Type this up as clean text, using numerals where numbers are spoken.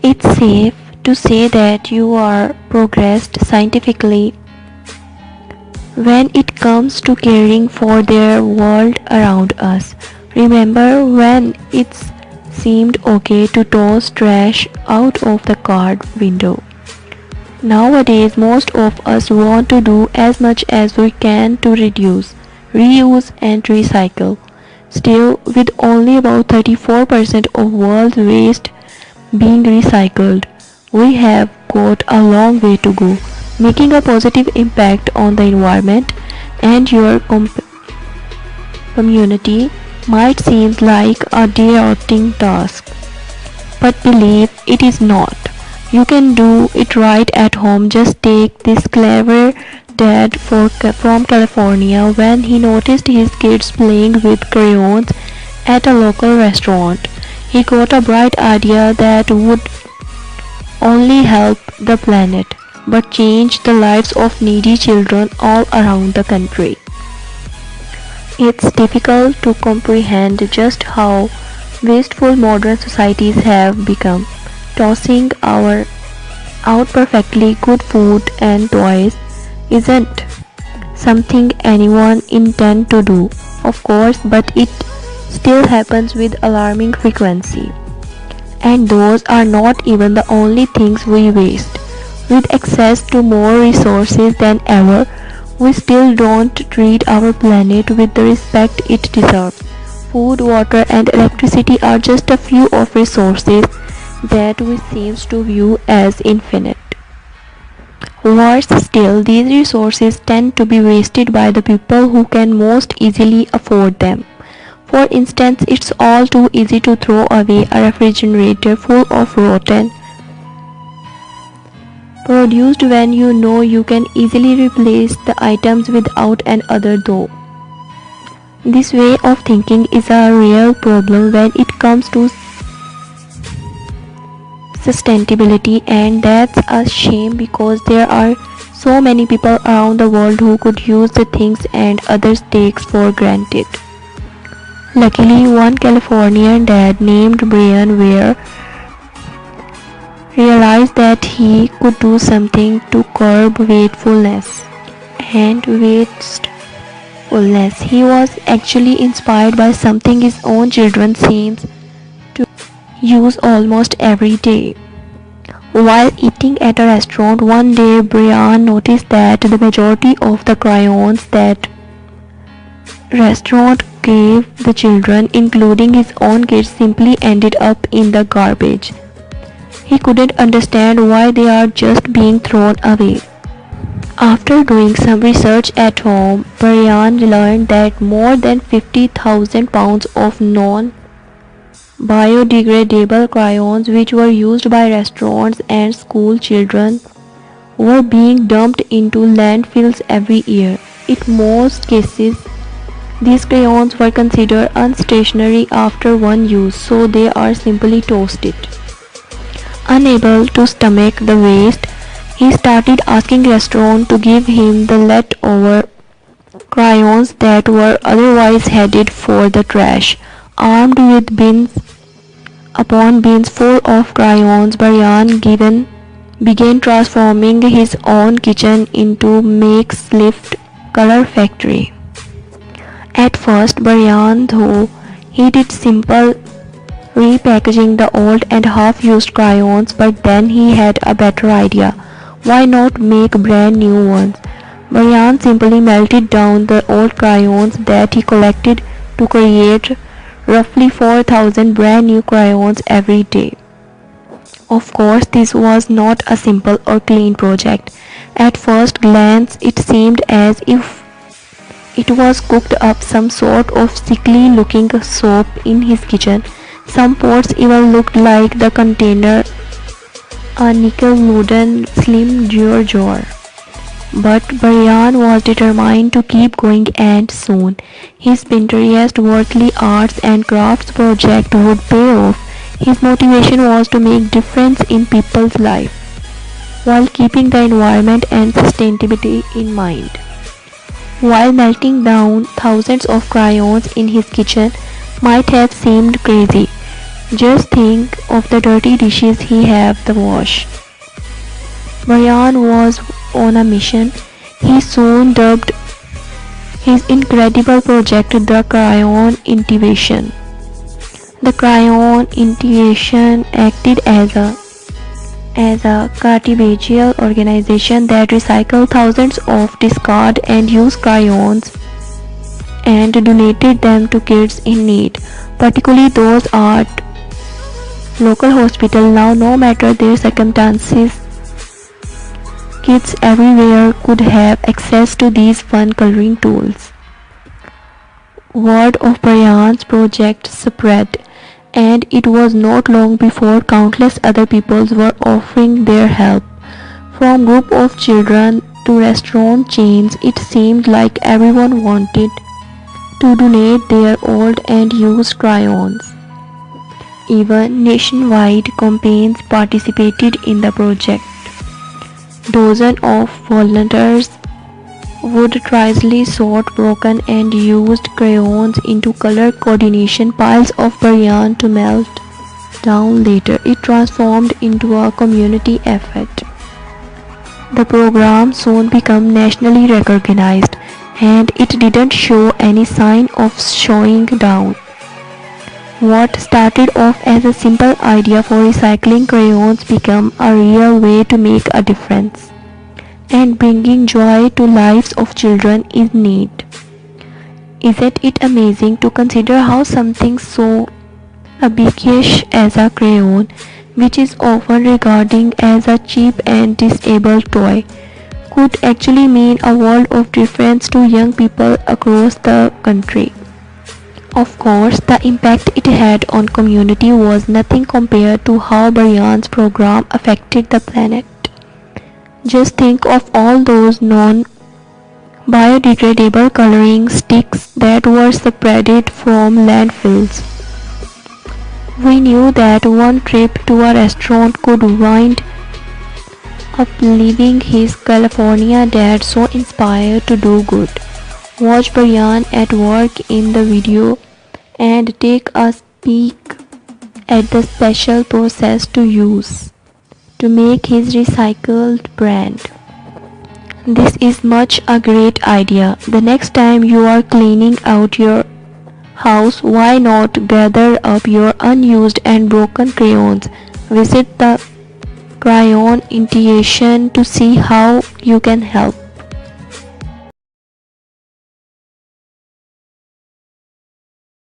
It's safe to say that you are progressed scientifically when it comes to caring for their world around us. Remember when it seemed okay to toss trash out of the car window? Nowadays, most of us want to do as much as we can to reduce, reuse, and recycle. Still, with only about 34% of world waste being recycled, we have got a long way to go, making a positive impact on the environment and your community might seem like a daunting task, but believe it is not. You can do it right at home. Just take this clever dad from California when he noticed his kids playing with crayons at a local restaurant. He got a bright idea that would only help the planet but change the lives of needy children all around the country. It's difficult to comprehend just how wasteful modern societies have become, tossing out perfectly good food and toys isn't something anyone intend to do, of course, but it still happens with alarming frequency. And those are not even the only things we waste. With access to more resources than ever, we still don't treat our planet with the respect it deserves. Food, water, and electricity are just a few of resources that we seem to view as infinite. Worse still, these resources tend to be wasted by the people who can most easily afford them. For instance, it's all too easy to throw away a refrigerator full of rotten produced when you know you can easily replace the items without another though. This way of thinking is a real problem when it comes to sustainability, and that's a shame because there are so many people around the world who could use the things and others takes for granted. Luckily, one Californian dad named Brian Ware realized that he could do something to curb wastefulness. He was actually inspired by something his own children seem to use almost every day. While eating at a restaurant one day, Brian noticed that the majority of the crayons that restaurant gave the children, including his own kids, simply ended up in the garbage. He couldn't understand why they are just being thrown away. After doing some research at home, Brian learned that more than 50,000 pounds of non-biodegradable crayons, which were used by restaurants and school children, were being dumped into landfills every year. In most cases, these crayons were considered unstationary after one use, so they are simply toasted. Unable to stomach the waste, he started asking restaurants to give him the leftover crayons that were otherwise headed for the trash. Armed with bins upon bins full of crayons, Brian began transforming his own kitchen into a makeshift color factory. At first, Brian, though, he did simple repackaging the old and half-used crayons, but then he had a better idea. Why not make brand new ones? Brian simply melted down the old crayons that he collected to create roughly 4,000 brand new crayons every day. Of course, this was not a simple or clean project. At first glance, it seemed as if it was cooked up some sort of sickly looking soup in his kitchen. Some pots even looked like the container a nickel wooden slim jar. But Brian was determined to keep going, and soon his Pinterest worldly arts and crafts project would pay off. His motivation was to make difference in people's lives while keeping the environment and sustainability in mind. While melting down thousands of crayons in his kitchen might have seemed crazy, Just think of the dirty dishes he have to wash. Brian was on a mission. He soon dubbed his incredible project the Crayon Intivation. The Crayon Intivation acted as a cartivagial organization that recycled thousands of discarded and used crayons and donated them to kids in need, particularly those at local hospital. Now, no matter their circumstances, kids everywhere could have access to these fun coloring tools. Word of Brian's project spread, and it was not long before countless other peoples were offering their help. From group of children to restaurant chains, it seemed like everyone wanted to donate their old and used crayons. Even nationwide campaigns participated in the project. Dozens of volunteers would tirelessly sort broken and used crayons into color coordination piles of Brian to melt down later. It transformed into a community effort. The program soon became nationally recognized, and it didn't show any sign of slowing down. What started off as a simple idea for recycling crayons became a real way to make a difference and bringing joy to lives of children in need. Isn't it amazing to consider how something so ubiquitous as a crayon, which is often regarded as a cheap and disabled toy, could actually mean a world of difference to young people across the country? Of course, the impact it had on community was nothing compared to how Brian's program affected the planet. Just think of all those non-biodegradable coloring sticks that were spreaded from landfills. We knew that one trip to a restaurant could wind up leaving his California dad so inspired to do good. Watch Brian at work in the video and take a peek at the special process to use to make his recycled brand. This is much a great idea. The next time you are cleaning out your house, why not gather up your unused and broken crayons? Visit the Crayon Initiation to see how you can help.